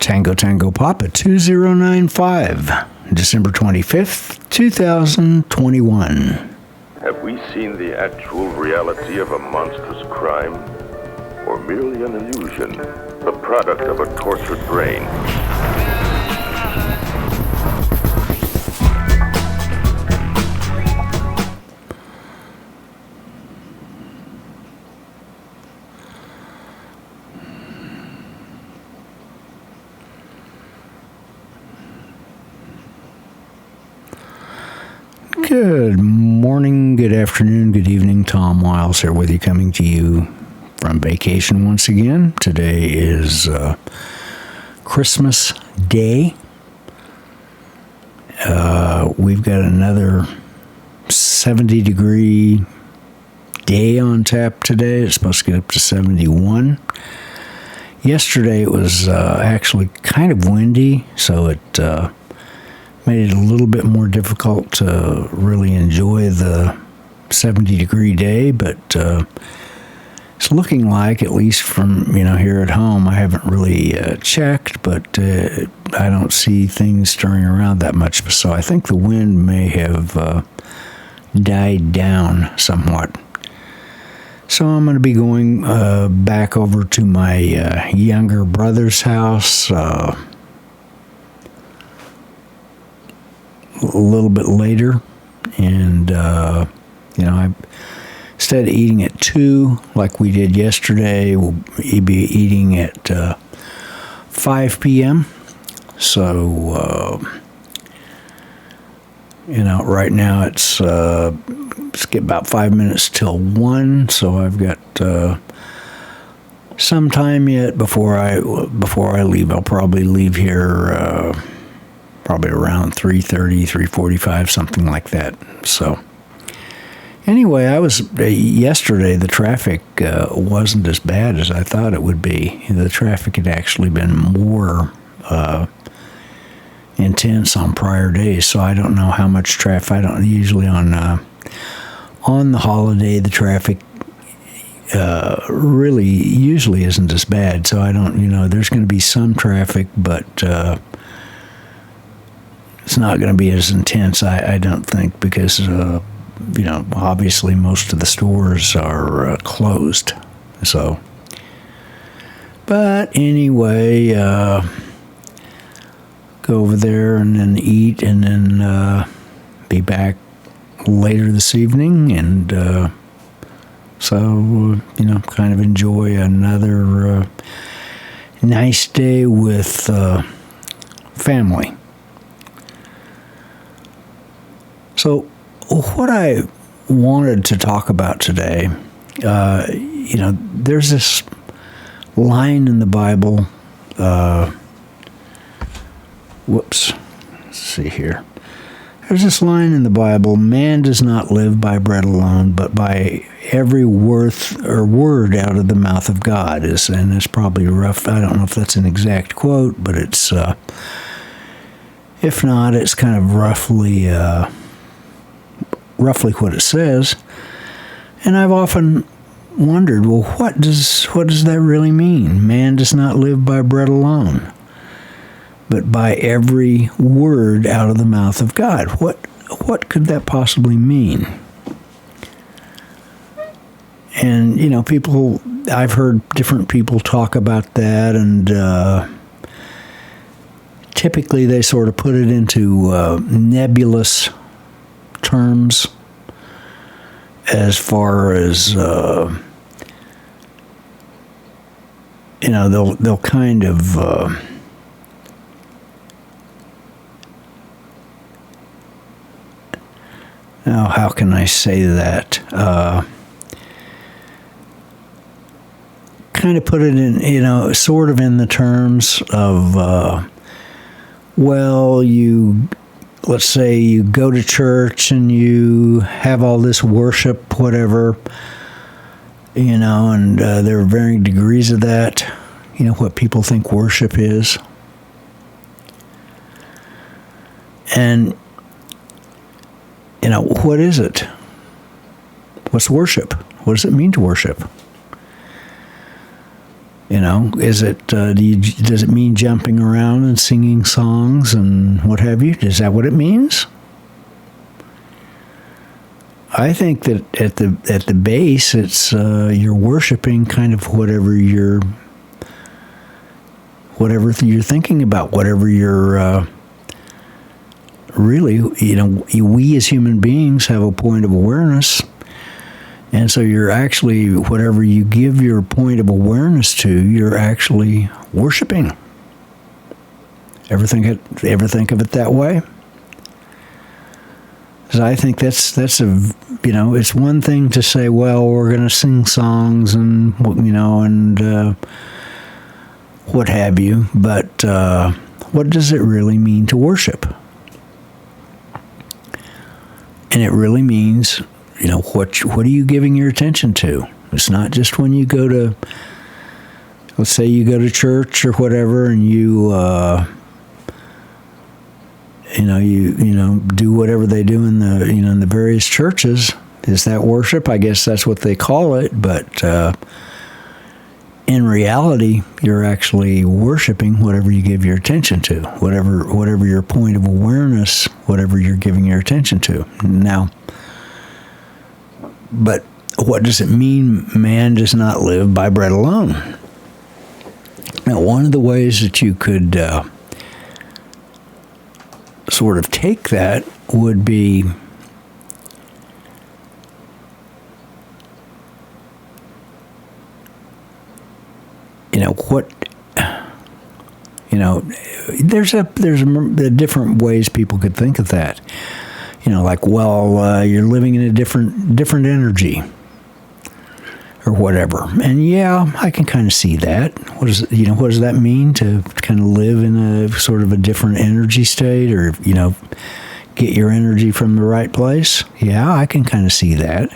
Tango Tango Papa 2095, December 25th, 2021. Have we seen the actual reality of a monstrous crime? Or merely an illusion, the product of a tortured brain? Good morning, good afternoon, good evening. Tom Wiles here with you, coming to you from vacation once again. Today is Christmas Day. We've got another 70-degree day on tap today. It's supposed to get up to 71. Yesterday it was actually kind of windy, so it made it a little bit more difficult to really enjoy the 70-degree day, but it's looking like, at least from here at home, I haven't really checked, but I don't see things stirring around that much. So I think the wind may have died down somewhat. So I'm going to be going back over to my younger brother's house a little bit later, and instead of eating at 2 like we did yesterday, we'll be eating at 5 p.m. So right now it's get about 5 minutes till 1, so I've got some time yet before I leave. I'll probably leave here probably around 3:30, 3:45, something like that. So anyway, yesterday the traffic wasn't as bad as I thought it would be. The traffic had actually been more intense on prior days, so I don't know how much traffic. I don't usually on the holiday the traffic really usually isn't as bad, so I don't, there's going to be some traffic, but it's not going to be as intense, I don't think, because, obviously most of the stores are closed. So, but anyway, go over there and then eat, and then be back later this evening, and so, kind of enjoy another nice day with family. So what I wanted to talk about today, there's this line in the Bible, let's see here. There's this line in the Bible: man does not live by bread alone, but by every word out of the mouth of God. And it's probably rough. I don't know if that's an exact quote, but it's, if not, it's kind of roughly what it says. And I've often wondered, well, what does that really mean? Man does not live by bread alone, but by every word out of the mouth of God. What could that possibly mean? And I've heard different people talk about that, and typically they sort of put it into nebulous terms, as far as they'll kind of now, how can I say that? Kind of put it in, sort of in the terms of, let's say you go to church and you have all this worship, whatever, and there are varying degrees of that, what people think worship is. And, what is it? What's worship? What does it mean to worship? Is it? Does it mean jumping around and singing songs and what have you? Is that what it means? I think that at the base, it's you're worshiping kind of whatever you're thinking about, whatever you're really. We as human beings have a point of awareness, and so you're actually whatever you give your point of awareness to, you're actually worshiping. Ever think of it that way? I think that's it's one thing to say, well, we're going to sing songs and what have you, but what does it really mean to worship? And it really means, what are you giving your attention to? It's not just when you go to, let's say you go to church or whatever, and you do whatever they do in the various churches. Is that worship? I guess that's what they call it. But in reality, you're actually worshiping whatever you give your attention to, whatever your point of awareness, whatever you're giving your attention to. Now, but what does it mean? Man does not live by bread alone. Now, one of the ways that you could sort of take that would be, there's different ways people could think of that. You're living in a different energy or whatever. And yeah, I can kind of see that. What does that mean to kind of live in a sort of a different energy state, or, get your energy from the right place? Yeah, I can kind of see that.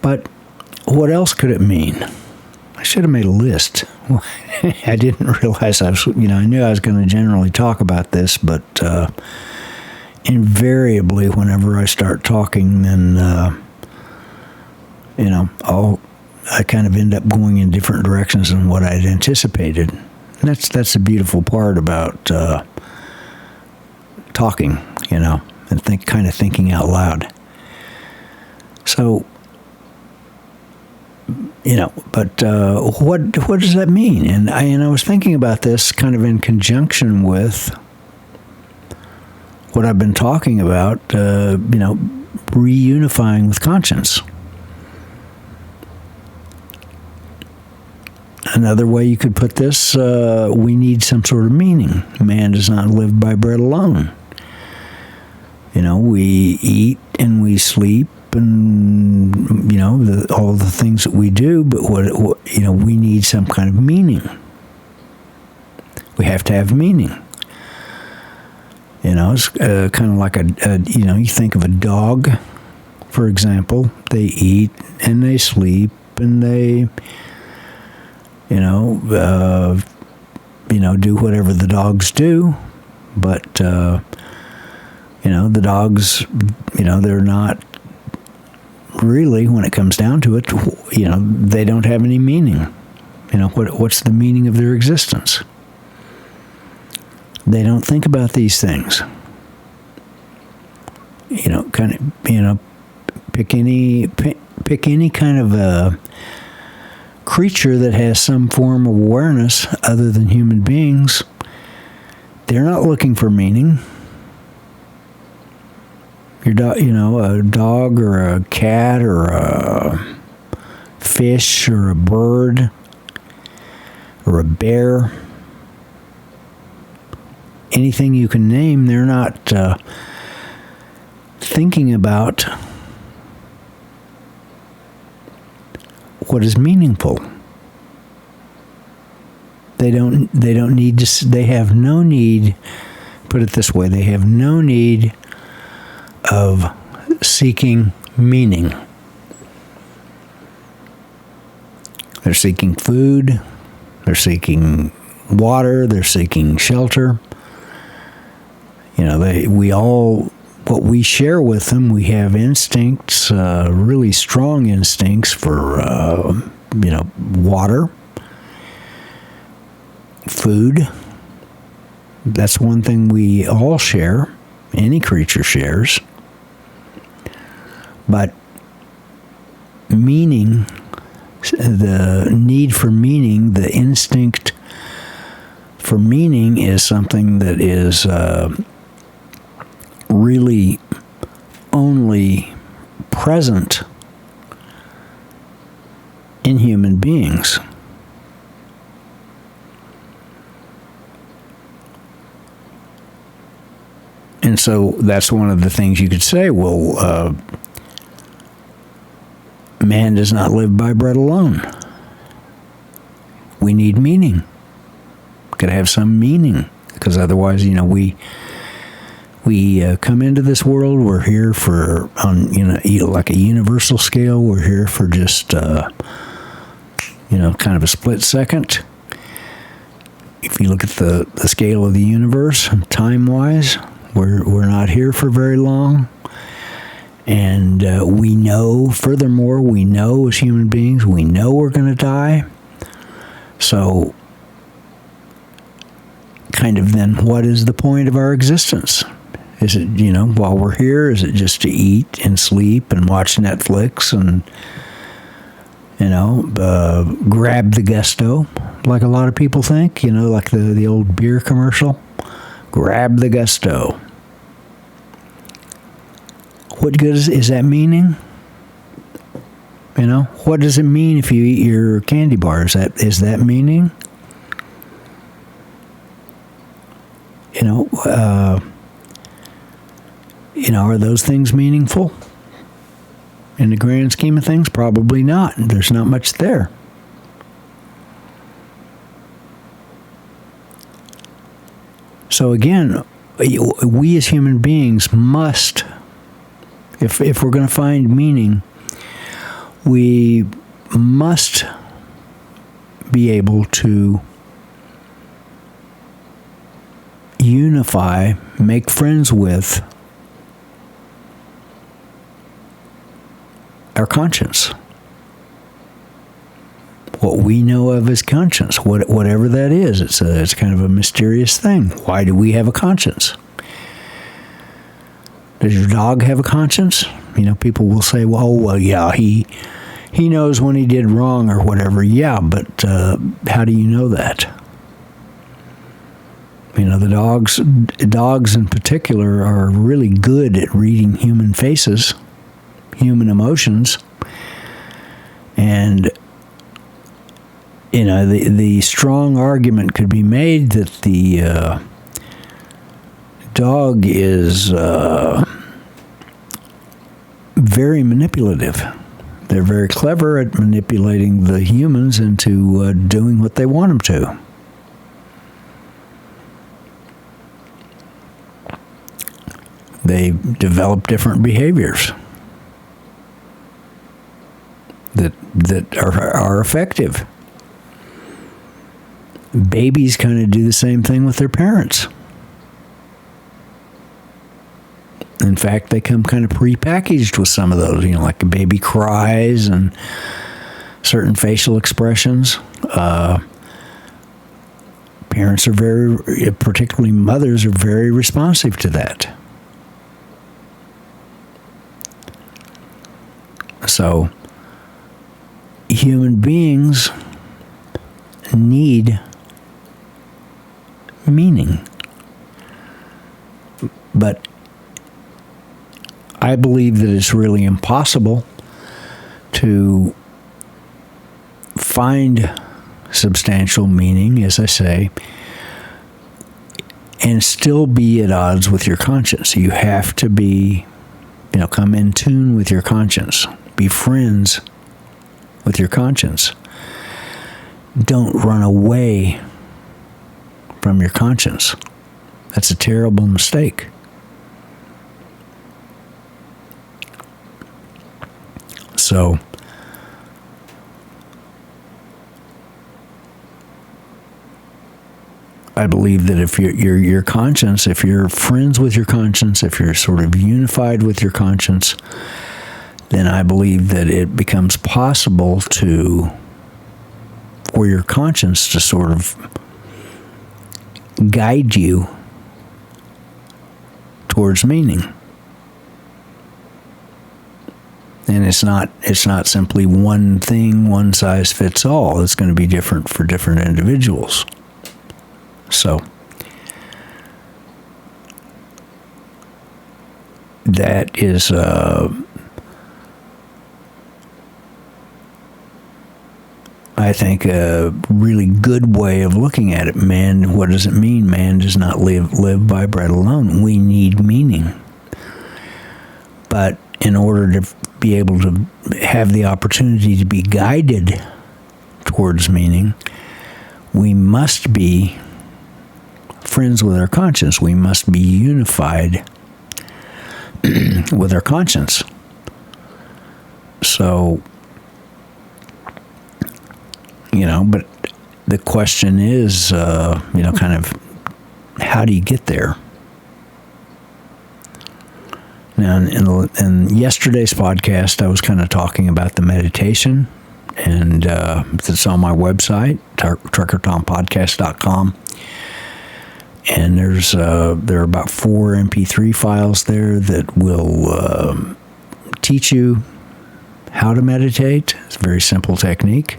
But what else could it mean? I should have made a list. I didn't realize I knew I was going to generally talk about this, but invariably, whenever I start talking, then I kind of end up going in different directions than what I'd anticipated. And that's the beautiful part about talking, and thinking out loud. So, but what does that mean? And I was thinking about this kind of in conjunction with what I've been talking about, reunifying with conscience. Another way you could put this, we need some sort of meaning. Man does not live by bread alone. We eat and we sleep and, all the things that we do, but we need some kind of meaning. We have to have meaning. It's kind of like you think of a dog, for example. They eat and they sleep and they do whatever the dogs do, but, the dogs, they're not really, when it comes down to it, they don't have any meaning. What's the meaning of their existence? They don't think about these things. Pick any kind of a creature that has some form of awareness other than human beings. They're not looking for meaning. A dog or a cat or a fish or a bird or a bear, anything you can name, they're not thinking about what is meaningful. They have no need, put it this way, they have no need of seeking meaning. They're seeking food, they're seeking water, they're seeking shelter. What we share with them, we have instincts, really strong instincts for, water. food. That's one thing we all share. Any creature shares. But meaning, the need for meaning, the instinct for meaning is something that is really only present in human beings. And so that's one of the things you could say, well, man does not live by bread alone. We need meaning. Got to have some meaning, because otherwise, we come into this world. We're here for, on like a universal scale. We're here for just kind of a split second. If you look at the scale of the universe, time-wise, we're not here for very long. And we know, furthermore, we know as human beings, we know we're going to die. So, kind of then, what is the point of our existence? Is it, while we're here, is it just to eat and sleep and watch Netflix and, grab the gusto, like a lot of people think, like the old beer commercial? Grab the gusto. What good is that meaning? What does it mean if you eat your candy bar? Is that meaning? Are those things meaningful? In the grand scheme of things, probably not. There's not much there. So again, we as human beings must, if we're going to find meaning, we must be able to unify, make friends with our conscience. What we know of as conscience, whatever that is, it's kind of a mysterious thing. Why do we have a conscience? Does your dog have a conscience? People will say, well, yeah, he knows when he did wrong or whatever. Yeah, but how do you know that? The dogs in particular are really good at reading human faces, human emotions, and the strong argument could be made that the dog is very manipulative. They're very clever at manipulating the humans into doing what they want them to. They develop different behaviors that are effective. Babies kind of do the same thing with their parents. In fact, they come kind of prepackaged with some of those, like a baby cries and certain facial expressions. Parents are particularly mothers, are very responsive to that. So, human beings need meaning. But I believe that it's really impossible to find substantial meaning, as I say, and still be at odds with your conscience. You have to be, come in tune with your conscience. Be friends with your conscience. Don't run away from your conscience. That's a terrible mistake. So, I believe that if your conscience, if you're friends with your conscience, if you're sort of unified with your conscience, then I believe that it becomes possible for your conscience to sort of guide you towards meaning. And it's not simply one thing, one size fits all. It's going to be different for different individuals. So that is I think a really good way of looking at it. Man, what does it mean? Man does not live by bread alone. We need meaning. But in order to be able to have the opportunity to be guided towards meaning, we must be friends with our conscience. We must be unified with our conscience. So, but the question is, kind of, how do you get there? Now, in yesterday's podcast, I was kind of talking about the meditation, and it's on my website, truckertompodcast.com. And there are about 4 MP3 files there that will teach you how to meditate. It's a very simple technique.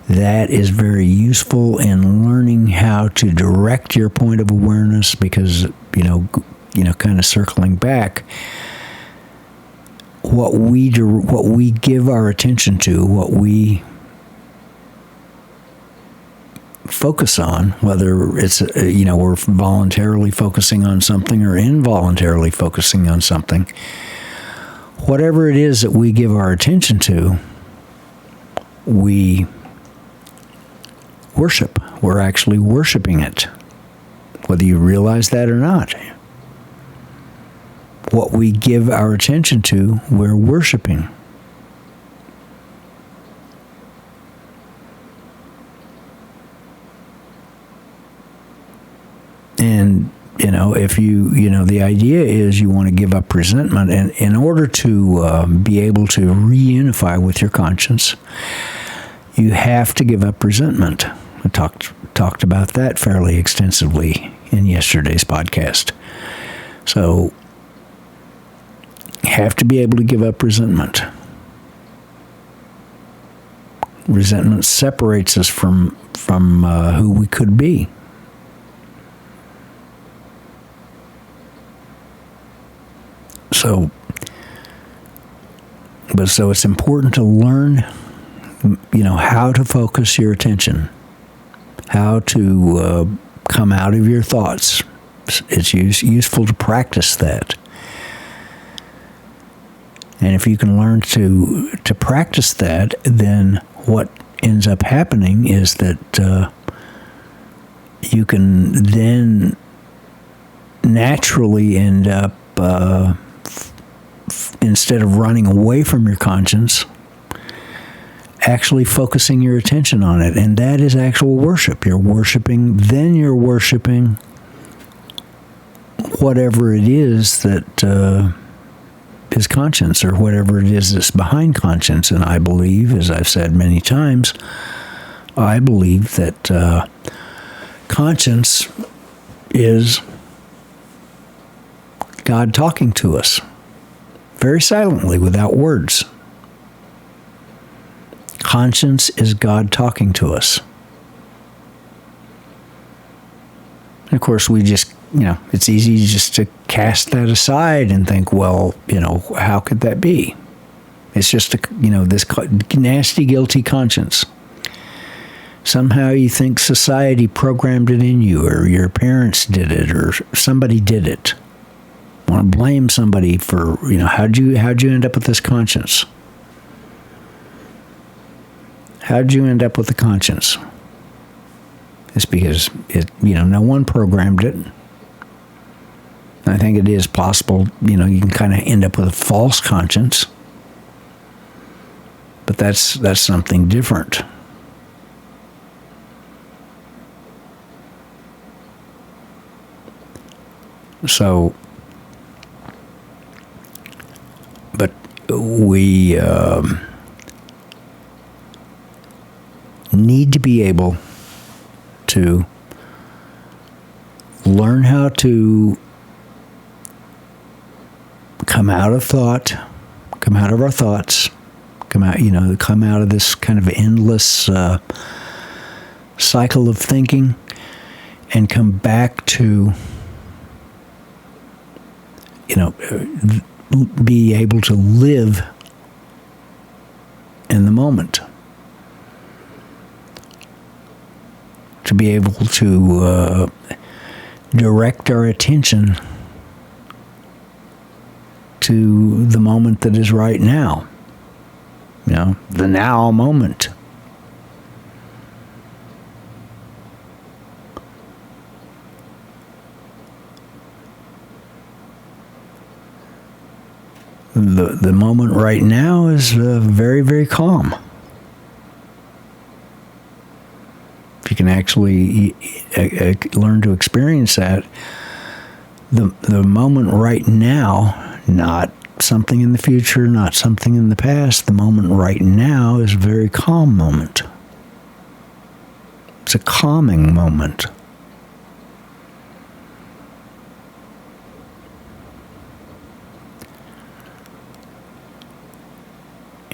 That is very useful in learning how to direct your point of awareness because, kind of circling back, what we give our attention to, what we focus on, whether it's, we're voluntarily focusing on something or involuntarily focusing on something, whatever it is that we give our attention to, we worship. We're actually worshiping it, whether you realize that or not. What we give our attention to, we're worshiping. And, if the idea is you want to give up resentment, and in order to be able to reunify with your conscience, you have to give up resentment. I talked about that fairly extensively in yesterday's podcast. So, you have to be able to give up resentment. Resentment separates us from who we could be. So it's important to learn, how to focus your attention, how to come out of your thoughts. It's useful to practice that. And if you can learn to practice that, then what ends up happening is that you can then naturally end up, instead of running away from your conscience, actually focusing your attention on it. And that is actual worship. You're worshiping whatever it is that is conscience, or whatever it is that's behind conscience. And I believe, as I've said many times, I believe that conscience is God talking to us very silently, without words. Conscience is God talking to us. And of course, we just, it's easy just to cast that aside and think, well, how could that be? It's just, this nasty, guilty conscience. Somehow you think society programmed it in you, or your parents did it, or somebody did it. Want to blame somebody for, how'd you end up with this conscience? How'd you end up with the conscience? It's because no one programmed it. I think it is possible, you can kind of end up with a false conscience. But that's something different. So, but we need to be able to learn how to come out of thought, come out of our thoughts, come out of this kind of endless cycle of thinking, and come back to, be able to live in the moment. To be able to direct our attention to the moment that is right now. The now moment. The moment right now is very, very calm. If you can actually learn to experience that, the moment right now, not something in the future, not something in the past, the moment right now is a very calm moment. It's a calming moment.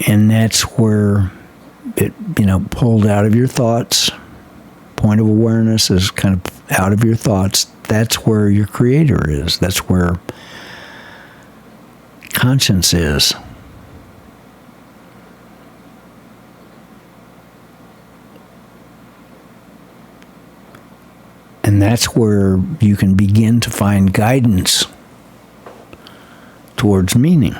And that's where it, pulled out of your thoughts. Point of awareness is kind of out of your thoughts. That's where your creator is. That's where conscience is. And that's where you can begin to find guidance towards meaning.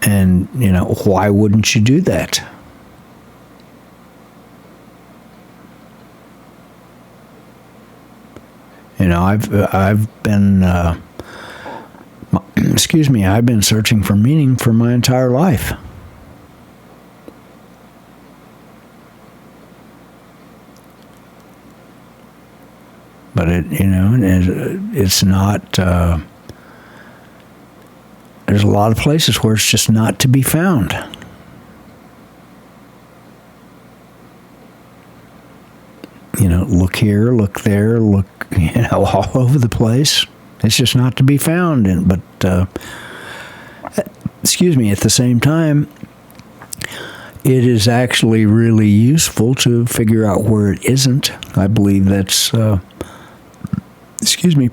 And, why wouldn't you do that? I've been, I've been searching for meaning for my entire life. But it's not. There's a lot of places where it's just not to be found. Look here, look there, look, all over the place. It's just not to be found. But at the same time, it is actually really useful to figure out where it isn't. I believe that's,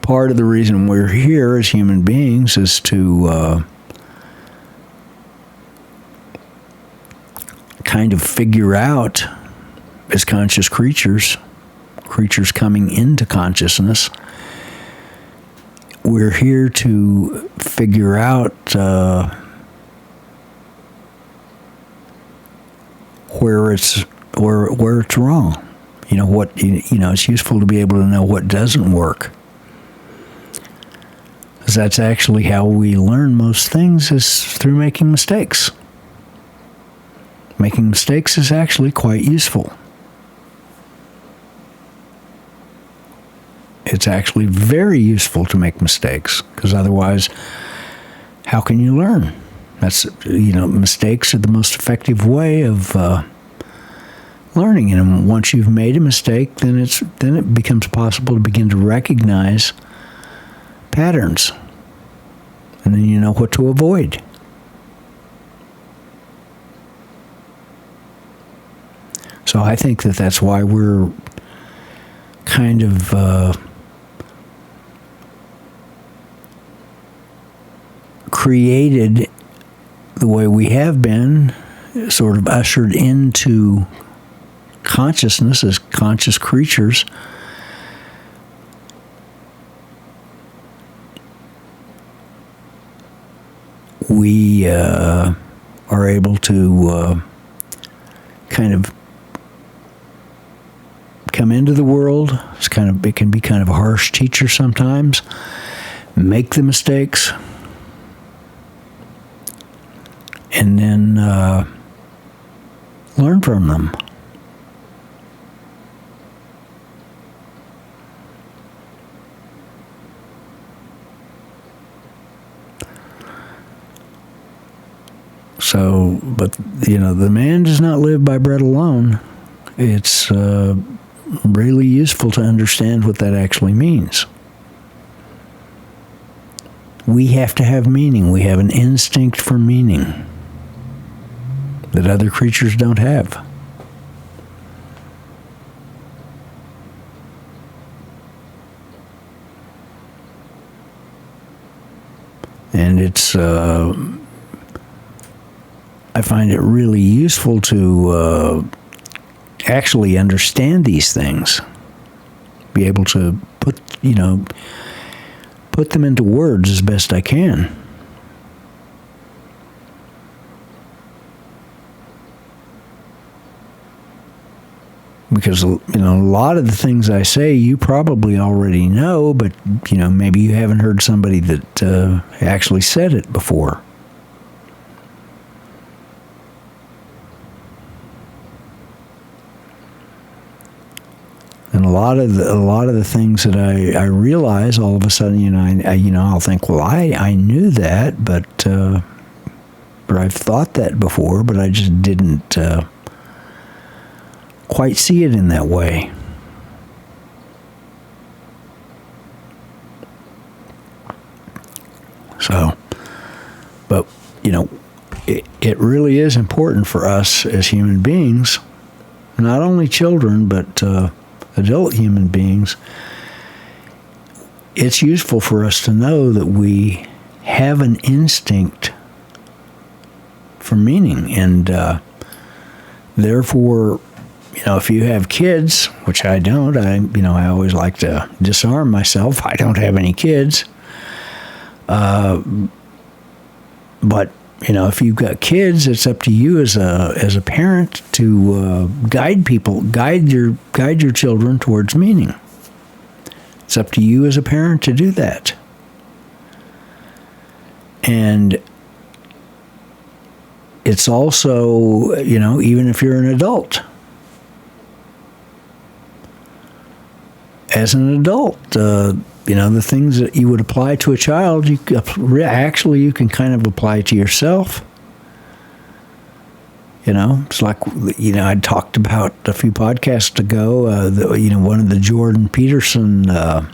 part of the reason we're here as human beings is to kind of figure out, as conscious creatures coming into consciousness, we're here to figure out where it's wrong. It's useful to be able to know what doesn't work. Because that's actually how we learn most things, is through making mistakes. Making mistakes is actually quite useful. It's actually very useful to make mistakes, because otherwise, how can you learn? That's, mistakes are the most effective way of learning. And once you've made a mistake, then it becomes possible to begin to recognize patterns, and then you know what to avoid. So I think that's why we're kind of created the way we have been, sort of ushered into consciousness as conscious creatures. We are able to kind of come into the world. It can be kind of a harsh teacher sometimes. Make the mistakes, and then learn from them. So, but, the man does not live by bread alone. It's really useful to understand what that actually means. We have to have meaning. We have an instinct for meaning that other creatures don't have. And it's, I find it really useful to actually understand these things, be able to put them into words as best I can. Because, a lot of the things I say you probably already know, but, maybe you haven't heard somebody that actually said it before. And a lot of the things that I realize, all of a sudden, I'll think, well, I knew that, but or I've thought that before, but I just didn't quite see it in that way. So, but, it really is important for us as human beings, not only children, but adult human beings. It's useful for us to know that we have an instinct for meaning, and therefore, if you have kids, which I don't, I always like to disarm myself. I don't have any kids. But, if you've got kids, it's up to you as a parent to guide your children towards meaning. It's up to you as a parent to do that. And it's also, even if you're an adult, as an adult, the things that you would apply to a child, you can kind of apply to yourself. It's like, I talked about a few podcasts ago, one of the Jordan Peterson the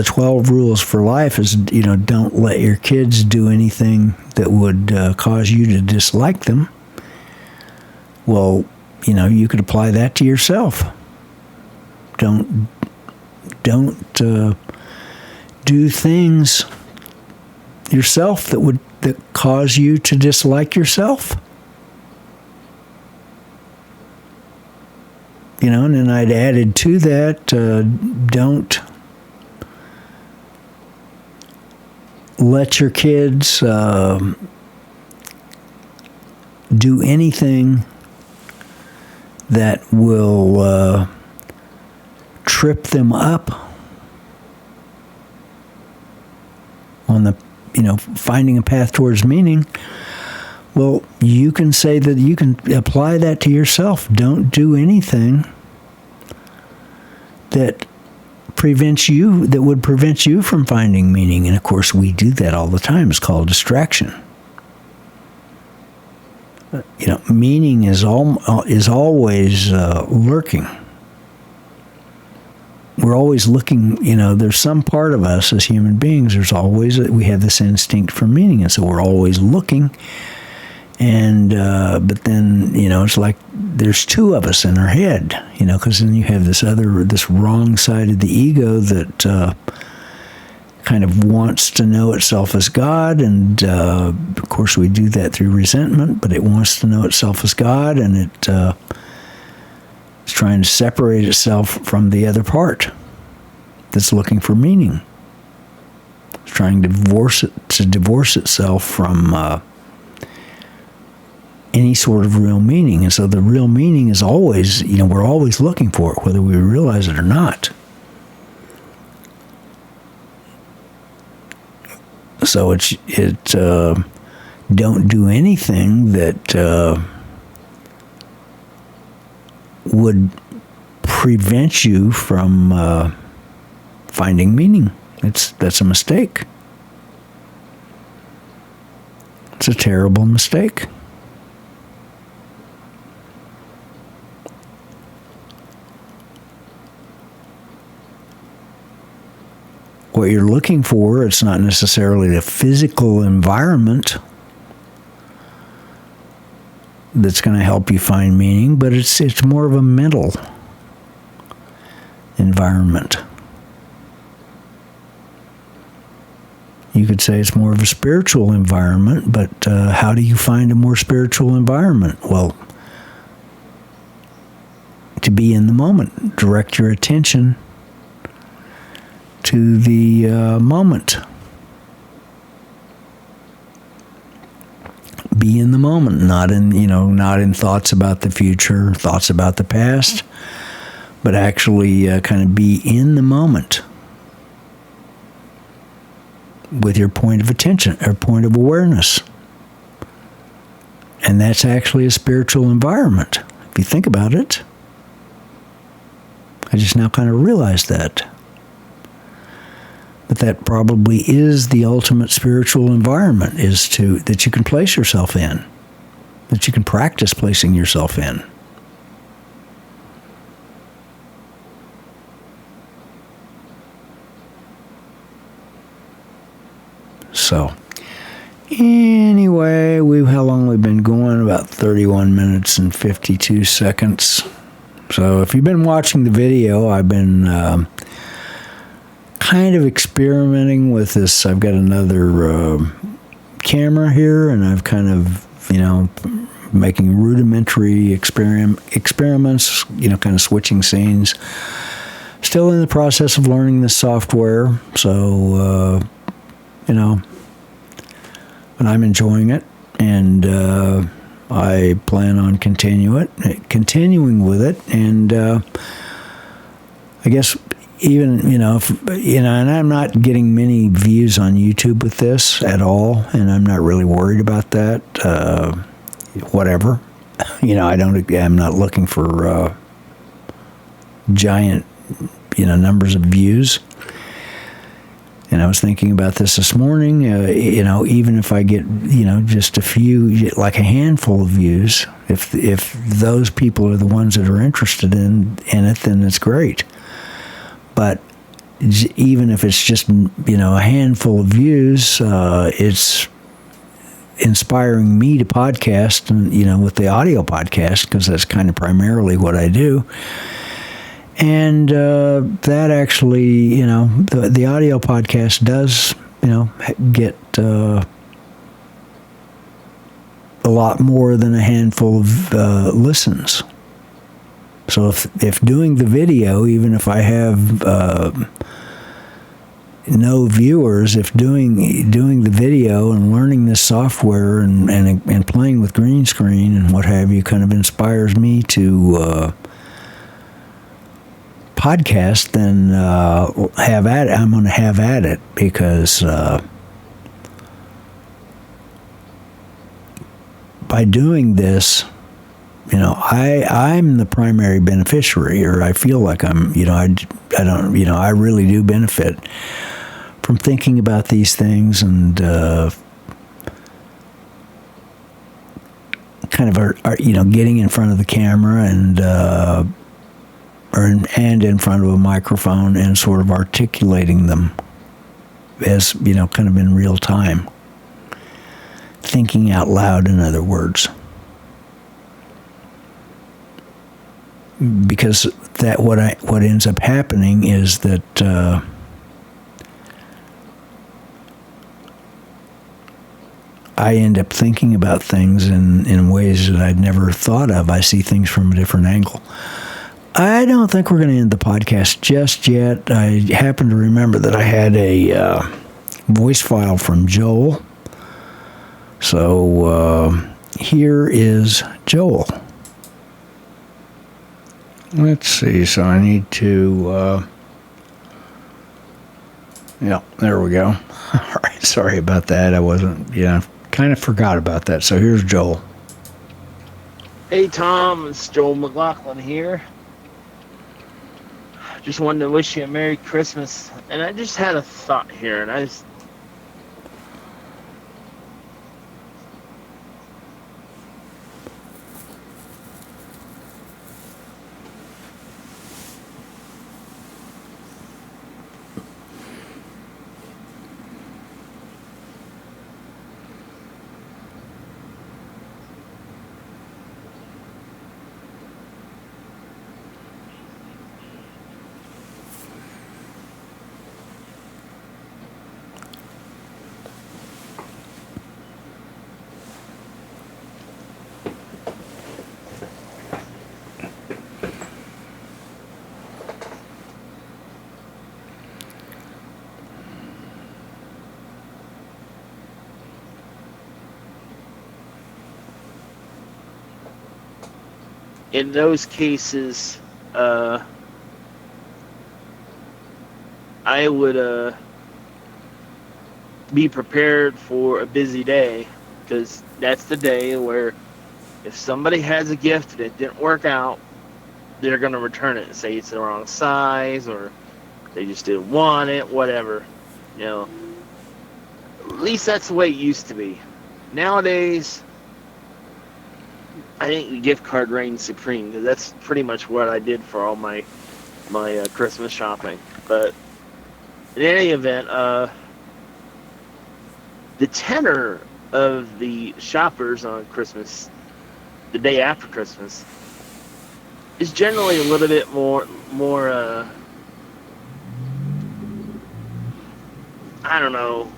12 rules for life is, don't let your kids do anything that would cause you to dislike them. Well, you could apply that to yourself. Don't do things yourself that cause you to dislike yourself. And then I'd added to that, don't let your kids do anything that will trip them up on the, finding a path towards meaning. Well, you can say that you can apply that to yourself. Don't do anything that would prevent you from finding meaning. And of course, we do that all the time. It's called distraction. Meaning is always lurking. We're always looking, there's some part of us as human beings, we have this instinct for meaning, and so we're always looking. And, but then, it's like there's two of us in our head, because then you have this wrong side of the ego that kind of wants to know itself as God. And, of course, we do that through resentment, but it wants to know itself as God, and it's trying to separate itself from the other part that's looking for meaning. It's trying to divorce itself from any sort of real meaning. And so the real meaning is always, we're always looking for it, whether we realize it or not. So don't do anything that would prevent you from finding meaning. That's a mistake. It's a terrible mistake. What you're looking for, it's not necessarily the physical environment that's going to help you find meaning, but it's more of a mental environment. You could say it's more of a spiritual environment, but how do you find a more spiritual environment? Well, to be in the moment, direct your attention to the moment. Be in the moment, not in thoughts about the future, thoughts about the past, but actually kind of be in the moment with your point of attention or point of awareness. And that's actually a spiritual environment, if you think about it. I just now kind of realized that. But that probably is the ultimate spiritual environment, that you can place yourself in, that you can practice placing yourself in. So, anyway, how long we've been going? About 31 minutes and 52 seconds. So, if you've been watching the video, I've been kind of experimenting with this. I've got another camera here, and I've kind of, making rudimentary experiments, kind of switching scenes. Still in the process of learning the software, so, but I'm enjoying it, and I plan on continuing with it, and I guess even, and I'm not getting many views on YouTube with this at all, and I'm not really worried about that. Whatever. I'm not looking for giant, numbers of views. And I was thinking about this morning, even if I get, just a few, like a handful of views, if those people are the ones that are interested in it, then it's great. But even if it's just, a handful of views, it's inspiring me to podcast and, with the audio podcast, because that's kind of primarily what I do. And that actually, the audio podcast does, get a lot more than a handful of listens. So if doing the video, even if I have no viewers, if doing the video and learning this software and playing with green screen and what have you kind of inspires me to podcast, then I'm going to have at it, because by doing this, I'm the primary beneficiary, or I feel like I'm, I really do benefit from thinking about these things and kind of, getting in front of the camera and in front of a microphone and sort of articulating them as, kind of in real time. Thinking out loud, in other words. Because that what ends up happening is that I end up thinking about things in ways that I'd never thought of. I see things from a different angle. I don't think we're going to end the podcast just yet. I happen to remember that I had a voice file from Joel. So here is Joel. Let's see. So I need to... yeah, there we go. All right. Sorry about that. I wasn't... kind of forgot about that. So here's Joel. Hey, Tom. It's Joel McLaughlin here. Just wanted to wish you a Merry Christmas. And I just had a thought here, and in those cases, I would be prepared for a busy day, because that's the day where if somebody has a gift that didn't work out, they're going to return it and say it's the wrong size, or they just didn't want it, whatever. You know, at least that's the way it used to be. Nowadays, I think the gift card reigns supreme, because that's pretty much what I did for all my Christmas shopping. But in any event, the tenor of the shoppers on Christmas, the day after Christmas, is generally a little bit more I don't know,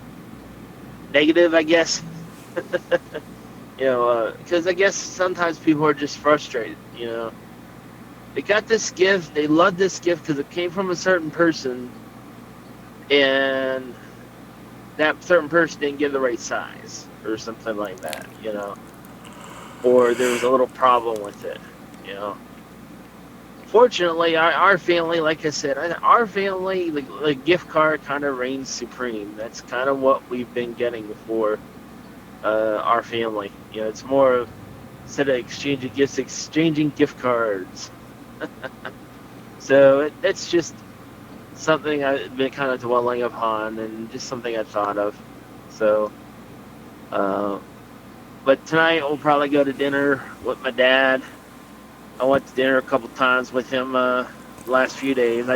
negative, I guess. You know, because I guess sometimes people are just frustrated. You know, they got this gift, they love this gift because it came from a certain person, and that certain person didn't give the right size or something like that. You know, or there was a little problem with it. You know. Fortunately, our family, like I said, our family, the gift card kind of reigns supreme. That's kind of what we've been getting for our family. You know, it's more of, instead of exchanging gifts, exchanging gift cards. So that's just something I've been kind of dwelling upon, and just something I thought of. So, but tonight we'll probably go to dinner with my dad. I went to dinner a couple times with him the last few days.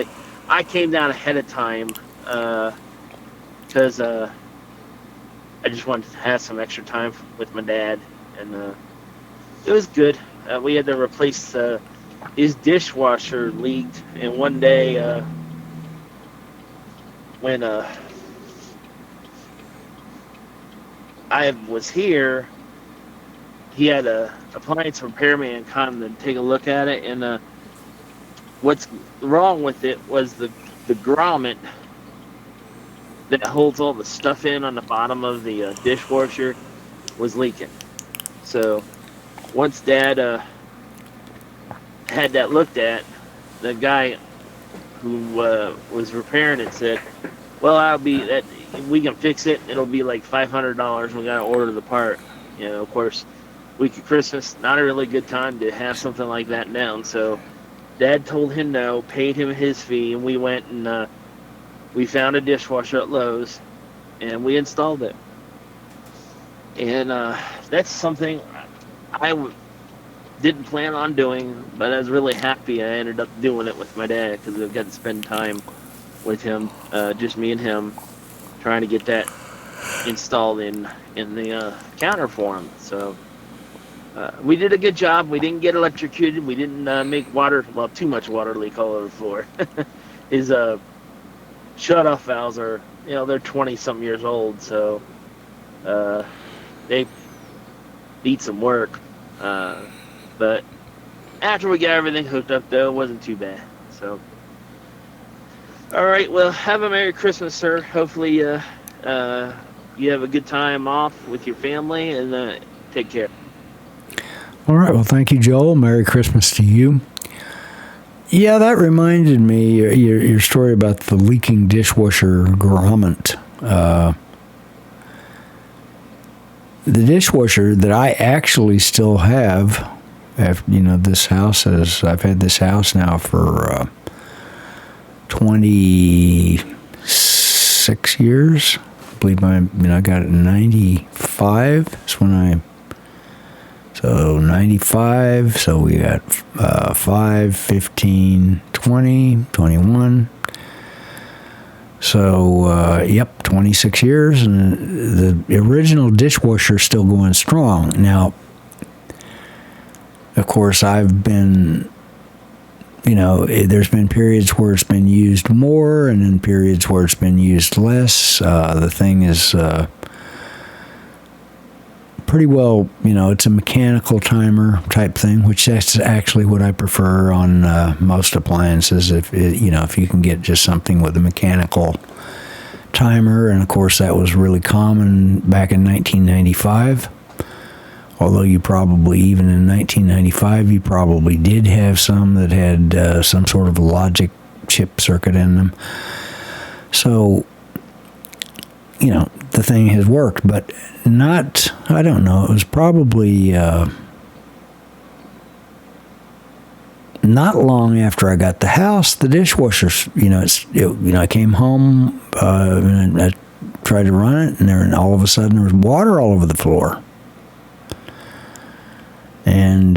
I came down ahead of time because I just wanted to have some extra time with my dad, and it was good. We had to replace his dishwasher leaked, and one day when I was here, he had a appliance repairman come and take a look at it, and what's wrong with it was the grommet that holds all the stuff in on the bottom of the dishwasher was leaking. So once Dad had that looked at, the guy who was repairing it said, "Well, we can fix it. It'll be like $500. We gotta order the part." You know, of course, week of Christmas, not a really good time to have something like that down. So Dad told him no, paid him his fee, and we went and we found a dishwasher at Lowe's, and we installed it. And that's something didn't plan on doing, but I was really happy I ended up doing it with my dad, because I got to spend time with him, just me and him, trying to get that installed in the counter for him. So we did a good job. We didn't get electrocuted. We didn't make too much water leak all over the floor. His shut-off valves are, they're 20-something years old, so they need some work. But after we got everything hooked up, though, it wasn't too bad. So, all right, well, have a Merry Christmas, sir. Hopefully you have a good time off with your family, and take care. All right, well, thank you, Joel. Merry Christmas to you. Yeah, that reminded me, your story about the leaking dishwasher grommet. The dishwasher that I actually still have, after, this house I've had this house now for 26 years. I believe I got it in 95. That's when so 95, so we got 5, 15, 20, 21. So, 26 years, and the original dishwasher is still going strong. Now, of course, I've been, there's been periods where it's been used more, and then periods where it's been used less. The thing is pretty well, it's a mechanical timer type thing, which that's actually what I prefer on most appliances. If you can get just something with a mechanical timer, and of course that was really common back in 1995 Although you probably, even in 1995, you probably did have some that had some sort of logic chip circuit in them. So, the thing has worked, but not, I don't know, it was probably not long after I got the house, the dishwasher, I came home and I tried to run it, and all of a sudden there was water all over the floor. And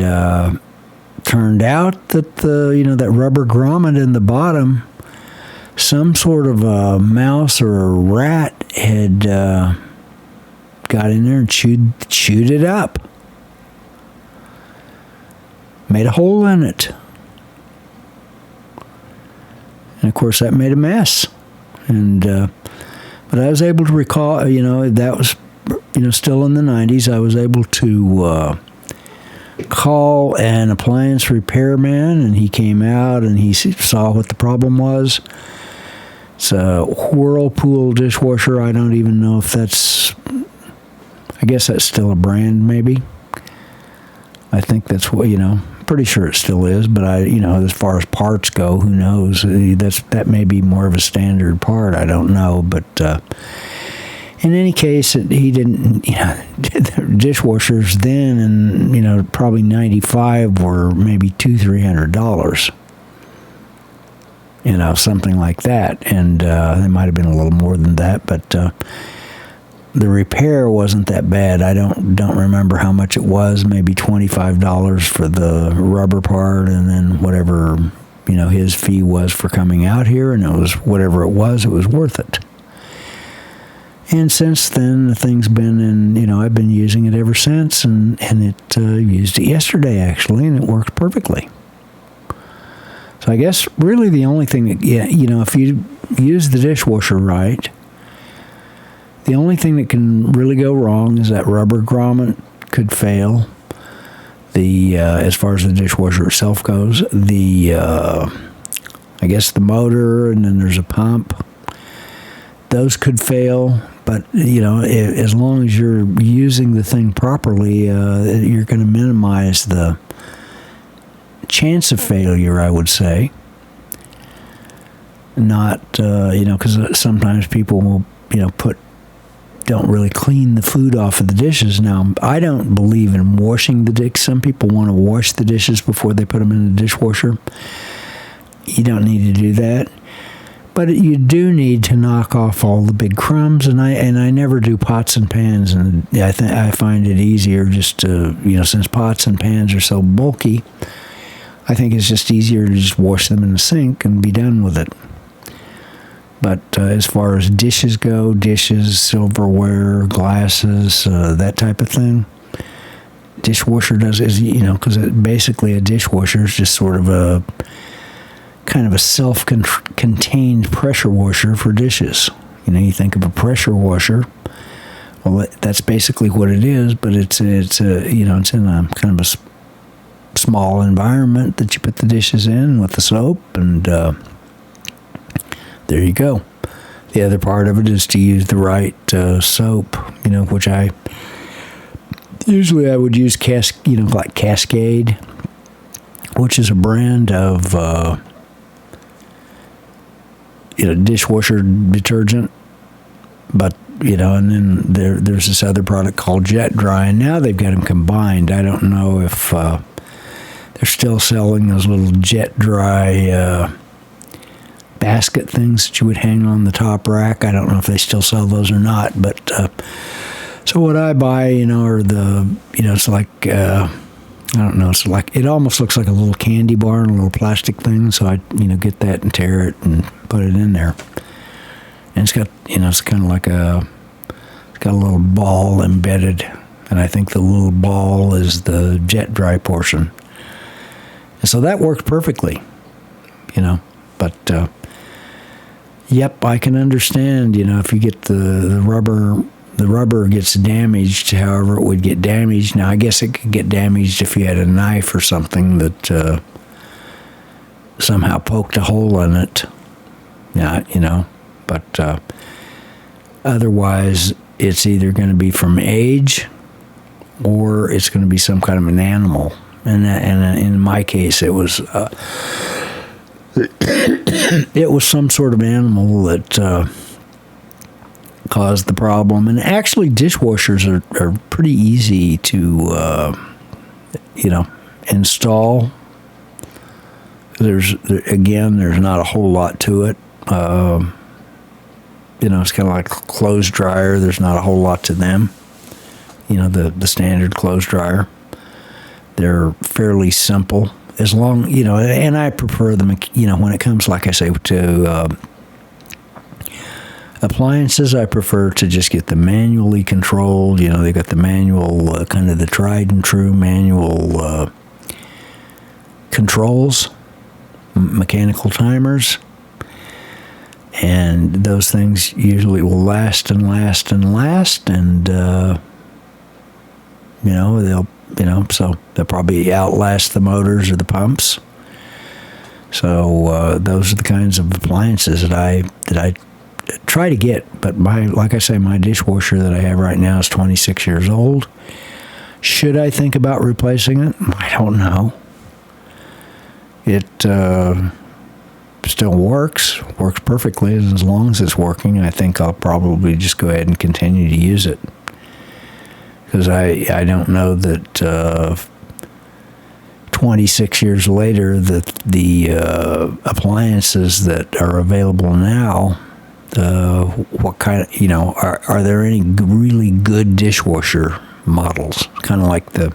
turned out that that rubber grommet in the bottom, some sort of a mouse or a rat had got in there and chewed it up. Made a hole in it. And of course that made a mess. And but I was able to recall, that was still in the 90s. I was able to call an appliance repairman, and he came out and he saw what the problem was. It's a Whirlpool dishwasher. I don't even know if I guess that's still a brand, maybe. I think that's what, pretty sure it still is, but as far as parts go, who knows? That may be more of a standard part. I don't know, but in any case, he didn't. Dishwashers then, and probably 95 were maybe $200-300. Something like that, and they might have been a little more than that, but the repair wasn't that bad. I don't remember how much it was. Maybe $25 for the rubber part, and then whatever his fee was for coming out here, and it was whatever it was worth it. And since then, the thing's been in, I've been using it ever since, and it used it yesterday, actually, and it works perfectly. So I guess really the only thing that, if you use the dishwasher right, the only thing that can really go wrong is that rubber grommet could fail. As far as the dishwasher itself goes, I guess the motor, and then there's a pump. Those could fail, but as long as you're using the thing properly, you're going to minimize the chance of failure, I would say. Not, because sometimes people will, don't really clean the food off of the dishes. Now, I don't believe in washing the dishes. Some people want to wash the dishes before they put them in the dishwasher. You don't need to do that. But you do need to knock off all the big crumbs, and I never do pots and pans, and I find it easier just to, since pots and pans are so bulky, I think it's just easier to just wash them in the sink and be done with it. But as far as dishes go, silverware, glasses, that type of thing, dishwasher because basically a dishwasher is just sort of a kind of a self-contained pressure washer for dishes. You think of a pressure washer. Well, that's basically what it is, but it's in a kind of a small environment that you put the dishes in with the soap, and there you go. The other part of it is to use the right soap, which I would use like Cascade, which is a brand of dishwasher detergent, but and then there's this other product called Jet Dry, and now they've got them combined. I don't know if they're still selling those little Jet Dry basket things that you would hang on the top rack. I don't know if they still sell those or not, but so what I buy, are the, it's like, I don't know, it's like, it almost looks like a little candy bar, a little plastic thing, so I, get that and tear it and put it in there. And it's got, it's kind of like it's got a little ball embedded, and I think the little ball is the Jet Dry portion. And so that works perfectly, but, yep, I can understand, if you get the rubber gets damaged, however it would get damaged. Now, I guess it could get damaged if you had a knife or something that somehow poked a hole in it. Yeah, but otherwise, it's either going to be from age or it's going to be some kind of an animal. And in my case, it was some sort of animal that caused the problem. And actually, dishwashers are pretty easy to install. There's not a whole lot to it. It's kind of like a clothes dryer. There's not a whole lot to them. The standard clothes dryer. They're fairly simple. As long, and I prefer them, when it comes, like I say, to appliances, I prefer to just get them manually controlled. They got the manual, kind of the tried and true manual controls, mechanical timers. And those things usually will last and last and last, and so they'll probably outlast the motors or the pumps. So those are the kinds of appliances that I try to get. But like I say, my dishwasher that I have right now is 26 years old. Should I think about replacing it? I don't know. It still works perfectly. As long as it's working, I think I'll probably just go ahead and continue to use it. Because I don't know that 26 years later that the appliances that are available now, what kind of, are there any really good dishwasher models? Kind of like a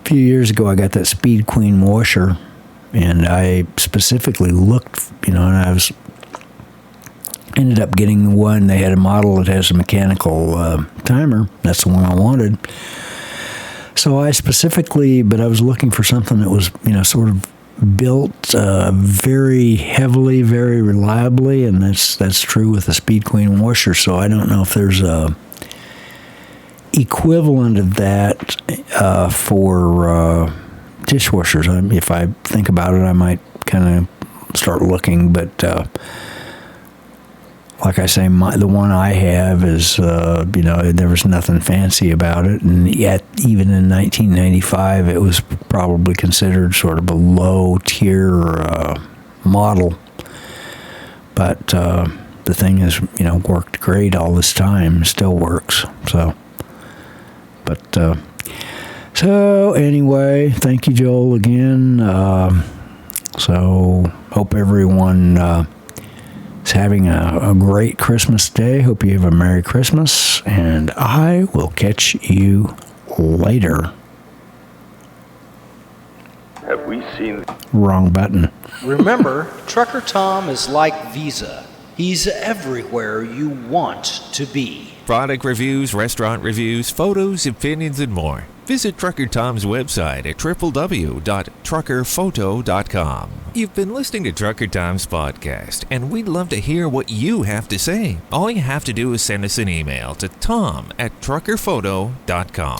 few years ago I got that Speed Queen washer, and I specifically looked, and I ended up getting the one. They had a model that has a mechanical timer. That's the one I wanted. So I was looking for something that was, sort of built very heavily, very reliably, and that's true with the Speed Queen washer. So I don't know if there's a equivalent of that for dishwashers. If I think about it, I might kind of start looking, but like I say, the one I have is, there was nothing fancy about it, and yet even in 1995, it was probably considered sort of a low-tier model. But the thing has, worked great all this time, still works. So anyway, thank you, Joel, again. So hope everyone is having a great Christmas day. Hope you have a Merry Christmas, and I will catch you later. Have we seen... Wrong button. Remember, Trucker Tom is like Visa. He's everywhere you want to be. Product reviews, restaurant reviews, photos, opinions, and more. Visit Trucker Tom's website at www.truckerphoto.com. You've been listening to Trucker Tom's podcast, and we'd love to hear what you have to say. All you have to do is send us an email to tom@truckerphoto.com.